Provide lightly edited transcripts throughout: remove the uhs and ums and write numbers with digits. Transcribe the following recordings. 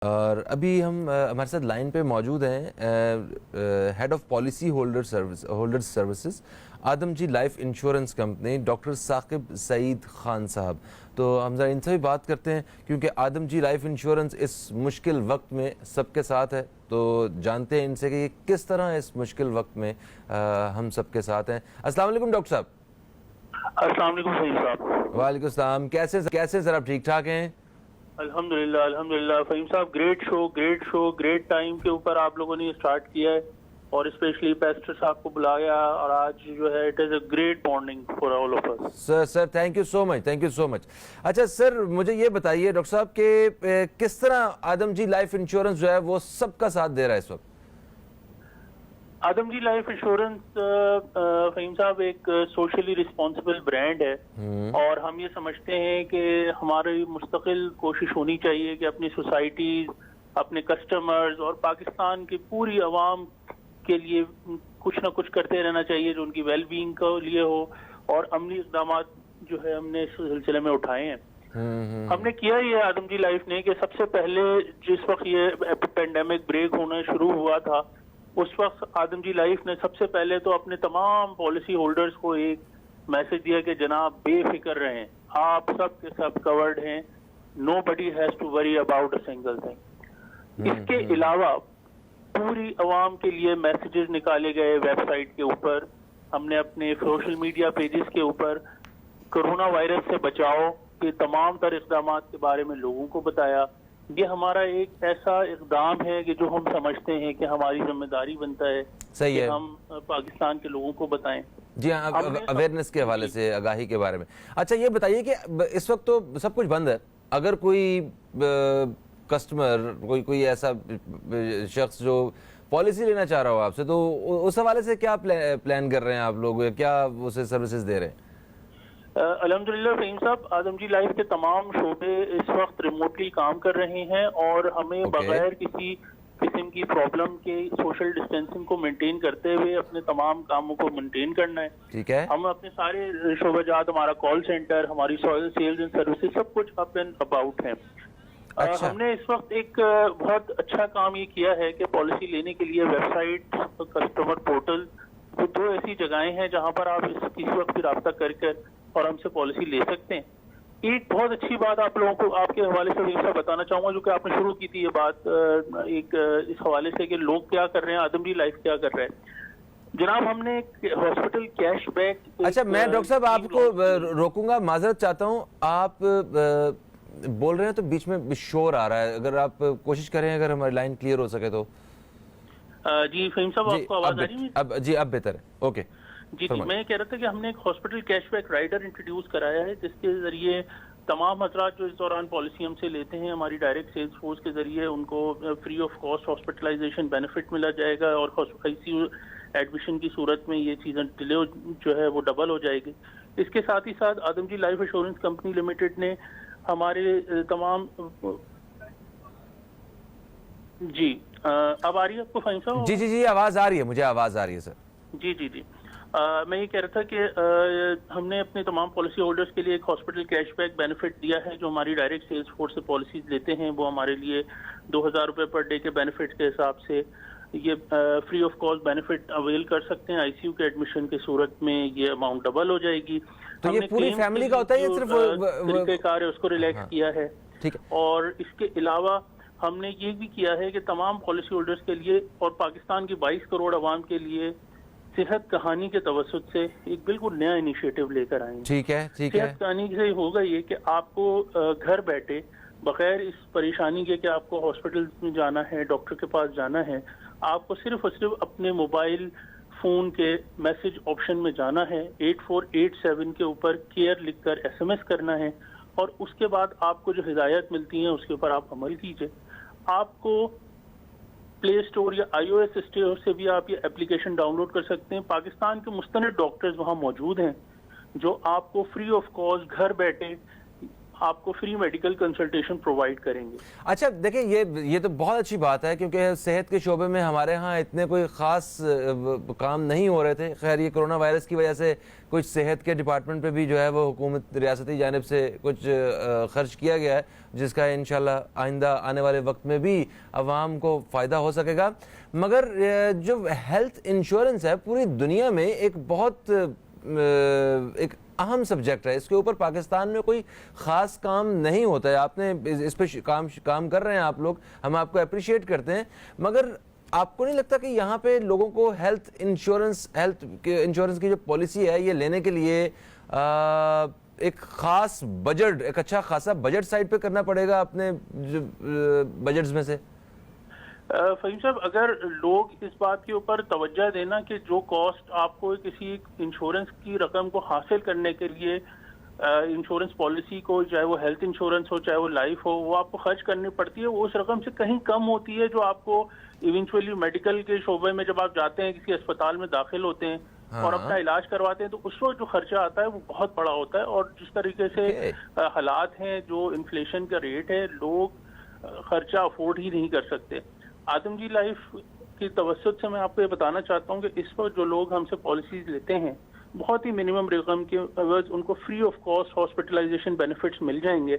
اور ابھی ہم ہمارے ساتھ لائن پہ موجود ہیں head of policy holder services Adamjee life insurance company doctor Saqib Saeed Khan صاحب. تو ہم ذرا ان سے بھی بات کرتے ہیں کیونکہ آدم جی لائف انشورنس اس مشکل وقت میں سب کے ساتھ ہے. تو جانتے ہیں ان سے کہ یہ کس طرح اس مشکل وقت میں ہم سب کے ساتھ ہیں. السلام علیکم ڈاکٹر صاحب. السلام علیکم فہیم صاحب. وعلیکم السلام. کیسے سر آپ ٹھیک ٹھاک ہیں؟ الحمدللہ فہیم صاحب. گریٹ ٹائم کے اوپر آپ لوگوں نے اسٹارٹ کیا ہے اور اسپیشلی پیسٹر صاحب کو بلایا اور آج جو ہے it is a great morning for all of us. Sir thank you so much. اچھا سر مجھے یہ بتائیے ڈاکٹر صاحب کہ کس طرح آدم جی لائف انشورنس جو ہے وہ سب کا ساتھ دے رہا ہے اس وقت؟ آدم جی لائف انشورنس فہیم صاحب ایک سوشلی رسپانسبل برانڈ ہے اور ہم یہ سمجھتے ہیں کہ ہماری مستقل کوشش ہونی چاہیے کہ اپنی سوسائٹیز، اپنے کسٹمرز اور پاکستان کی پوری عوام کے لیے کچھ نہ کچھ کرتے رہنا چاہیے جو ان کی ویل بینگ کے لیے ہو. اور عملی اقدامات جو ہے ہم نے اس سلسلے میں اٹھائے ہیں. ہم نے کیا یہ آدم جی لائف نے کہ سب سے پہلے جس وقت یہ پینڈیمک بریک ہونا شروع ہوا تھا اس وقت آدم جی لائف نے سب سے پہلے تو اپنے تمام پالیسی ہولڈرز کو ایک میسج دیا کہ جناب بے فکر رہیں، آپ سب کے سب کورڈ ہیں. Nobody has to worry about a single thing. اس کے علاوہ پوری عوام کے لیے میسیجز نکالے گئے ویب سائٹ کے اوپر. ہم نے اپنے سوشل میڈیا پیجز کے اوپر کرونا وائرس سے بچاؤ کے تمام تر اقدامات کے بارے میں لوگوں کو بتایا. یہ ہمارا ایک ایسا اقدام ہے کہ جو ہم سمجھتے ہیں کہ ہماری ذمہ داری بنتا ہے کہ ہم پاکستان کے لوگوں کو بتائیں. جی ہاں، اویئرنیس کے حوالے سے، آگاہی کے بارے میں. اچھا یہ بتائیے کہ اس وقت تو سب کچھ بند ہے، اگر کوئی کسٹمر کوئی ایسا شخص جو پالیسی لینا چاہ رہا ہو آپ سے، تو اس حوالے سے کیا پلان کر رہے ہیں آپ لوگ، کیا اسے سروسز دے رہے ہیں؟ الحمدللہ فہیم صاحب، آدم جی لائف کے تمام شعبے اس وقت ریموٹلی کام کر رہے ہیں اور ہمیں بغیر کسی قسم کی پرابلم کے سوشل ڈسٹینسنگ کو مینٹین کرتے ہوئے اپنے تمام کاموں کو مینٹین کرنا ہے. ٹھیک ہے. ہم اپنے سارے شعبہ جات، ہمارا کال سینٹر، ہماری سیلز اینڈ سروسز سب کچھ اپ اینڈ اباؤٹ ہیں. ہم نے اس وقت ایک بہت اچھا کام یہ کیا ہے کہ پالیسی لینے کے لیے ویب سائٹ، کسٹمر پورٹل، وہ دو ایسی جگہیں ہیں جہاں پر آپ کسی وقت بھی رابطہ کر اور ہم سے پالیسی لے سکتے ہیں. ایک بہت اچھی بات آپ لوگوں کو آپ کے حوالے سے بتانا چاہوں گا جو کہ آپ نے شروع کی تھی یہ بات ایک اس حوالے سے کہ لوگ کیا کر رہے ہیں، آدم جی لائف کیا کر رہے ہیں. جناب ہم نے ایک ہاسپٹل کیش بیک. اچھا میں ڈاکٹر صاحب آپ کو روکوں گا، معذرت چاہتا ہوں. آپ بول رہے ہیں تو بیچ میں شور آ رہا ہے، اگر آپ کوشش کریں اگر ہماری لائن کلیئر ہو سکے تو. جی فہیم صاحب آپ کو آواز آ رہی ہے؟ جی اب بہتر ہے. اوکے جی میں کہہ رہا تھا کہ ہم نے ایک hospital cash back rider introduce کرایا ہے جس کے ذریعے تمام حضرات جو اس دوران پالیسی ہم سے لیتے ہیں ہماری ڈائریکٹ سیلز فورس کے ذریعے ان کو free of cost hospitalisation benefit ملا جائے گا اور آئی سی یو ایڈمیشن کی صورت میں یہ چیزیں ڈیلے جو ہے وہ ڈبل ہو جائے گی. اس کے ساتھ ہی ساتھ آدم جی لائف انشورنس کمپنی لمیٹڈ نے ہمارے تمام جی اب آ رہی ہے آپ کو فہیم صاحب؟ جی آواز آ رہی ہے، مجھے آواز آ رہی ہے سر. جی میں یہ کہہ رہا تھا کہ ہم نے اپنے تمام پالیسی ہولڈرز کے لیے ایک ہاسپٹل کیش بیک بینیفٹ دیا ہے. جو ہماری ڈائریکٹ سیلز فورس سے پالیسیز لیتے ہیں وہ ہمارے لیے 2000 روپے پر ڈے کے بینیفٹ کے حساب سے یہ free of cost benefit oil کر سکتے ہیں. آئی سی یو کے ایڈمیشن کی صورت میں یہ اماؤنٹ ڈبل ہو جائے گی. تو یہ پوری فیملی کا ہوتا ہے یا صرف طریقہ کار ہے اس کو ریلیکس کیا ہے. اور اس کے علاوہ ہم نے یہ بھی کیا ہے کہ تمام پالیسی ہولڈرز کے لیے اور پاکستان کی 22 کروڑ عوام کے لیے صحت کہانی کے توسط سے ایک بالکل نیا انیشیٹو لے کر آئیں گے. ٹھیک ہے. صحت کہانی سے ہوگا یہ کہ آپ کو گھر بیٹھے بغیر اس پریشانی کے کہ آپ کو ہاسپٹل میں جانا ہے، ڈاکٹر کے پاس جانا ہے، آپ کو صرف اور صرف اپنے موبائل فون کے میسج آپشن میں جانا ہے، 8487 کے اوپر کیئر لکھ کر SMS کرنا ہے اور اس کے بعد آپ کو جو ہدایات ملتی ہیں اس کے اوپر آپ عمل کیجئے. آپ کو پلے اسٹور یا آئی او ایس اسٹور سے بھی آپ یہ اپلیکیشن ڈاؤن لوڈ کر سکتے ہیں. پاکستان کے مستند ڈاکٹرز وہاں موجود ہیں جو آپ کو فری آف کاسٹ گھر بیٹھے آپ کو فری میڈیکل کنسلٹیشن پرووائڈ کریں گے. اچھا دیکھیں یہ تو بہت اچھی بات ہے کیونکہ صحت کے شعبے میں ہمارے ہاں اتنے کوئی خاص کام نہیں ہو رہے تھے. خیر یہ کرونا وائرس کی وجہ سے کچھ صحت کے ڈپارٹمنٹ پہ بھی جو ہے وہ حکومت ریاستی جانب سے کچھ خرچ کیا گیا ہے جس کا انشاءاللہ آئندہ آنے والے وقت میں بھی عوام کو فائدہ ہو سکے گا. مگر جو ہیلتھ انشورنس ہے پوری دنیا میں ایک بہت ایک اہم سبجیکٹ ہے. اس کے اوپر پاکستان میں کوئی خاص کام نہیں ہوتا ہے. آپ نے اس پہ کام کر رہے ہیں آپ لوگ, ہم آپ کو اپریشیٹ کرتے ہیں. مگر آپ کو نہیں لگتا کہ یہاں پہ لوگوں کو ہیلتھ انشورنس کی جو پالیسی ہے یہ لینے کے لیے ایک خاص بجٹ, ایک اچھا خاصا بجٹ سائڈ پہ کرنا پڑے گا اپنے بجٹس میں سے؟ فہیم صاحب, اگر لوگ اس بات کے اوپر توجہ دینا کہ جو کاسٹ آپ کو کسی انشورنس کی رقم کو حاصل کرنے کے لیے انشورنس پالیسی کو, چاہے وہ ہیلتھ انشورنس ہو چاہے وہ لائف ہو, وہ آپ کو خرچ کرنی پڑتی ہے, وہ اس رقم سے کہیں کم ہوتی ہے جو آپ کو ایونچولی میڈیکل کے شعبے میں جب آپ جاتے ہیں کسی اسپتال میں داخل ہوتے ہیں اور اپنا علاج کرواتے ہیں تو اس وقت جو خرچہ آتا ہے وہ بہت بڑا ہوتا ہے. اور جس طریقے سے حالات ہیں, جو انفلیشن کا ریٹ ہے, لوگ خرچہ افورڈ ہی نہیں کر سکتے. آدم جی لائف کی توسط سے میں آپ کو یہ بتانا چاہتا ہوں کہ اس وقت جو لوگ ہم سے پالیسیز لیتے ہیں بہت ہی منیمم رقم کے عوض ان کو free of cost hospitalisation benefits مل جائیں گے,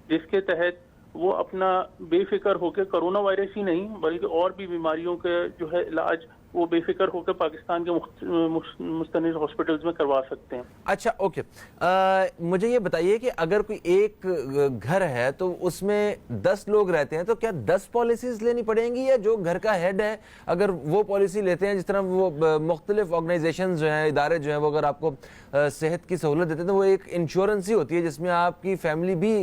جس کے تحت وہ اپنا بے فکر ہو کے کرونا وائرس ہی نہیں بلکہ اور بھی بیماریوں کے جو ہے علاج وہ بے فکر ہو کے پاکستان کے مستند ہاسپٹلز میں کروا سکتے ہیں. اچھا اوکے, مجھے یہ بتائیے کہ اگر کوئی ایک گھر ہے تو اس میں 10 لوگ رہتے ہیں تو کیا 10 پالیسیز لینی پڑیں گی, یا جو گھر کا ہیڈ ہے اگر وہ پالیسی لیتے ہیں, جس طرح وہ مختلف آرگنائزیشنز جو ہیں, ادارے جو ہیں, وہ اگر آپ کو صحت کی سہولت دیتے ہیں تو وہ ایک انشورنس ہی ہوتی ہے جس میں آپ کی فیملی بھی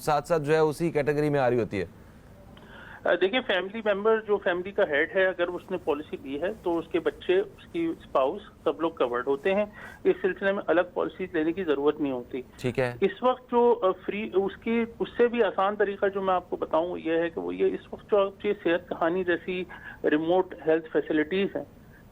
ساتھ ساتھ جو ہے اسی کیٹیگری میں آ رہی ہوتی ہے؟ دیکھیں, فیملی ممبر جو فیملی کا ہیڈ ہے اگر اس نے پالیسی لی ہے تو اس کے بچے, اس کی اسپاؤس, سب لوگ کورڈ ہوتے ہیں. اس سلسلے میں الگ پالیسیز لینے کی ضرورت نہیں ہوتی. ٹھیک ہے. اس وقت جو فری اس سے بھی آسان طریقہ جو میں آپ کو بتاؤں یہ ہے کہ وہ یہ اس وقت جو آپ کی صحت کہانی جیسی ریموٹ ہیلتھ فیسلٹیز ہیں,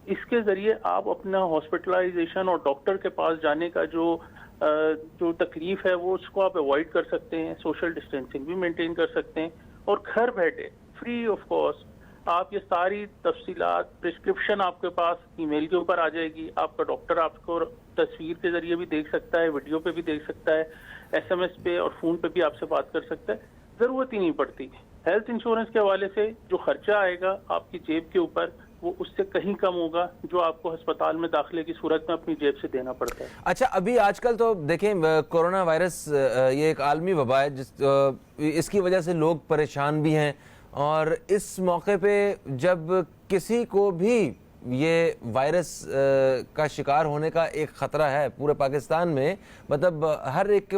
اس کے ذریعے آپ اپنا ہاسپٹلائزیشن اور ڈاکٹر کے پاس جانے کا جو تکلیف ہے وہ اس کو آپ اوائڈ کر سکتے ہیں. سوشل ڈسٹینسنگ بھی مینٹین کر سکتے ہیں اور گھر بیٹھے فری آف کاسٹ آپ یہ ساری تفصیلات, پرسکرپشن آپ کے پاس ای میل کے اوپر آ جائے گی. آپ کا ڈاکٹر آپ کو تصویر کے ذریعے بھی دیکھ سکتا ہے, ویڈیو پہ بھی دیکھ سکتا ہے, SMS پہ اور فون پہ بھی آپ سے بات کر سکتا ہے. ضرورت ہی نہیں پڑتی. ہیلتھ انشورنس کے حوالے سے جو خرچہ آئے گا آپ کی جیب کے اوپر وہ اس سے کہیں کم ہوگا جو آپ کو ہسپتال میں داخلے کی صورت میں اپنی جیب سے دینا پڑتا ہے. اچھا, ابھی آج کل تو دیکھیں کورونا وائرس یہ ایک عالمی وبا ہے, اس کی وجہ سے لوگ پریشان بھی ہیں, اور اس موقع پہ جب کسی کو بھی یہ وائرس کا شکار ہونے کا ایک خطرہ ہے پورے پاکستان میں, مطلب ہر ایک,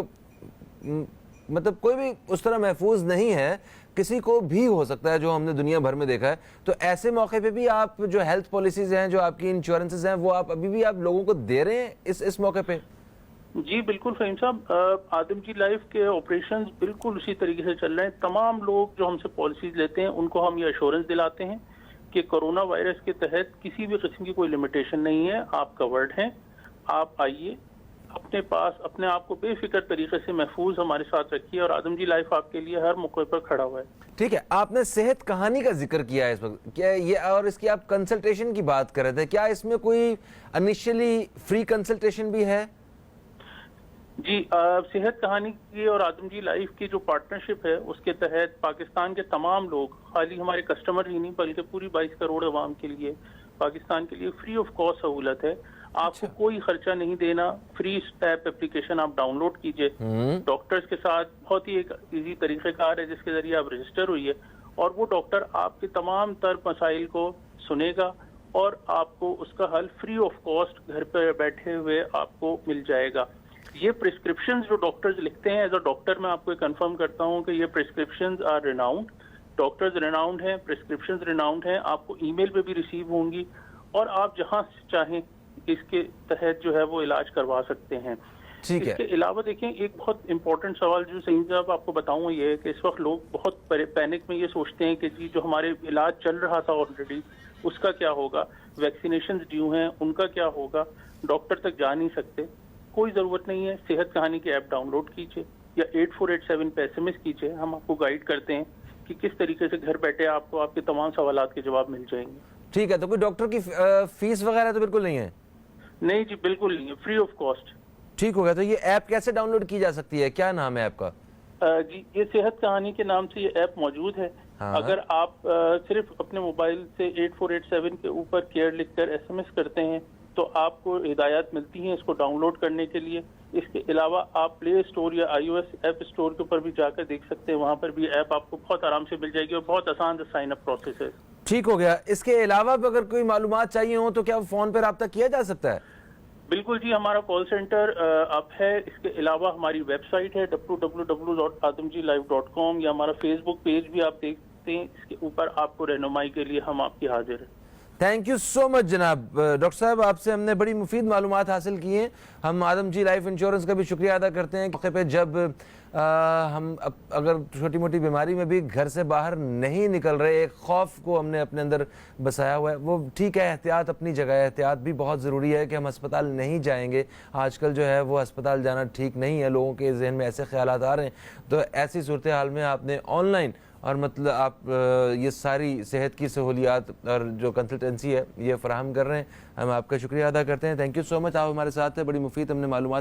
مطلب کوئی بھی اس طرح محفوظ نہیں ہے, کسی کو بھی ہو سکتا ہے جو ہم نے دنیا بھر میں دیکھا ہے. تو ایسے موقع پہ بھی آپ جو ہیلتھ پالیسیز ہیں, جو آپ کی انشورنسز ہیں, وہ آپ ابھی بھی آپ لوگوں کو دے رہے ہیں اس موقع پہ؟ جی بالکل فہیم صاحب, آدم جی لائف کے آپریشنز بالکل اسی طریقے سے چل رہے ہیں. تمام لوگ جو ہم سے پالیسیز لیتے ہیں ان کو ہم یہ ایشورنس دلاتے ہیں کہ کرونا وائرس کے تحت کسی بھی قسم کی کوئی لمیٹیشن نہیں ہے, آپ کورڈ ہیں. آپ آئیے, اپنے پاس اپنے آپ کو بے فکر طریقے سے محفوظ ہمارے ساتھ رکھیے, اور آدم جی لائف آپ کے لیے ہر موقع پر کھڑا ہوا ہے. ٹھیک ہے, آپ نے صحت کہانی کا ذکر کیا ہے اس وقت, کیا یہ, اور اس کی آپ کنسلٹیشن کی بات کر رہے تھے, کیا اس میں کوئی انیشلی فری کنسلٹیشن بھی ہے؟ جی, صحت کہانی کی اور آدم جی لائف کی جو پارٹنرشپ ہے اس کے تحت پاکستان کے تمام لوگ, خالی ہمارے کسٹمر ہی نہیں بلکہ پوری 22 کروڑ عوام کے لیے, پاکستان کے لیے فری آف کاسٹ سہولت ہے. آپ کو کوئی خرچہ نہیں دینا. فری اسٹیپ اپلیکیشن آپ ڈاؤن لوڈ کیجئے, ڈاکٹرز کے ساتھ بہت ہی ایک ایزی طریقہ کار ہے جس کے ذریعے آپ رجسٹر ہوئیے, اور وہ ڈاکٹر آپ کے تمام تر مسائل کو سنے گا اور آپ کو اس کا حل فری آف کاسٹ گھر پہ بیٹھے ہوئے آپ کو مل جائے گا. یہ پرسکرپشنز جو ڈاکٹرز لکھتے ہیں, ایز اے ڈاکٹر میں آپ کو کنفرم کرتا ہوں کہ یہ prescriptions are renowned, doctors renowned ہیں, پرسکرپشنز ریناؤنڈ ہیں. آپ کو ای میل پہ بھی ریسیو ہوں گی اور آپ جہاں چاہیں اس کے تحت جو ہے وہ علاج کروا سکتے ہیں. ٹھیک ہے. اس کے علاوہ دیکھیں ایک بہت امپورٹنٹ سوال جو سعید صاحب آپ کو بتاؤں یہ ہے کہ اس وقت لوگ بہت پینک میں یہ سوچتے ہیں کہ جی جو ہمارے علاج چل رہا تھا آلریڈی اس کا کیا ہوگا, ویکسینیشنز ڈیو ہیں ان کا کیا ہوگا, ڈاکٹر تک جا نہیں سکتے. کوئی ضرورت نہیں ہے, صحت کہانی کی ایپ ڈاؤن لوڈ کیجئے, یا 8487 پہ SMS کیجیے. ہم آپ کو گائیڈ کرتے ہیں کہ کس طریقے سے گھر بیٹھے آپ کو آپ کے تمام سوالات کے جواب مل جائیں گے. ٹھیک ہے. تو کوئی ڈاکٹر کی فیس وغیرہ تو بالکل نہیں ہے؟ نہیں جی بالکل نہیں ہے, فری آف کاسٹ. ٹھیک ہو گیا. تو یہ ایپ کیسے ڈاؤن لوڈ کی جا سکتی ہے؟ کیا نام ہے ایپ کا؟ جی یہ صحت کہانی کے نام سے یہ ایپ موجود ہے. اگر آپ صرف اپنے موبائل سے 8487 کے اوپر کیئر لکھ کر SMS کرتے ہیں تو آپ کو ہدایات ملتی ہیں اس کو ڈاؤن لوڈ کرنے کے لیے. اس کے علاوہ آپ پلے اسٹور یا iOS ایپ اسٹور کے اوپر بھی جا کر دیکھ سکتے ہیں, وہاں پر بھی ایپ آپ کو بہت آرام سے مل جائے گی اور بہت آسان سے سائن اپ پروسیس ہے. ٹھیک ہو گیا. اس کے علاوہ بھی اگر کوئی معلومات چاہیے ہوں تو کیا فون پہ رابطہ کیا جا سکتا ہے؟ بالکل جی, ہمارا کال سینٹر اب ہے. اس کے علاوہ ہماری ویب سائٹ ہے www.adamjilife.com یا ہمارا فیس بک پیج بھی آپ دیکھتے ہیں, اس کے اوپر آپ کو رہنمائی کے لیے ہم آپ کی حاضر ہیں. تھینک یو سو مچ جناب. ڈاکٹر صاحب آپ سے ہم نے بڑی مفید معلومات حاصل کی ہیں. ہم آدم جی لائف انشورنس کا بھی شکریہ ادا کرتے ہیں موقع پہ جب ہم اگر چھوٹی موٹی بیماری میں بھی گھر سے باہر نہیں نکل رہے, ایک خوف کو ہم نے اپنے اندر بسایا ہوا ہے. وہ ٹھیک ہے, احتیاط اپنی جگہ ہے, احتیاط بھی بہت ضروری ہے کہ ہم ہسپتال نہیں جائیں گے. آج کل جو ہے وہ ہسپتال جانا ٹھیک نہیں ہے, لوگوں کے ذہن میں ایسے خیالات آ رہے ہیں. تو ایسی صورتحال میں آپ نے آن لائن اور مطلب آپ یہ ساری صحت کی سہولیات اور جو کنسلٹنسی ہے یہ فراہم کر رہے ہیں. ہم آپ کا شکریہ ادا کرتے ہیں. تھینک یو سو مچ. آپ ہمارے ساتھ ہیں, بڑی مفید ہم نے معلومات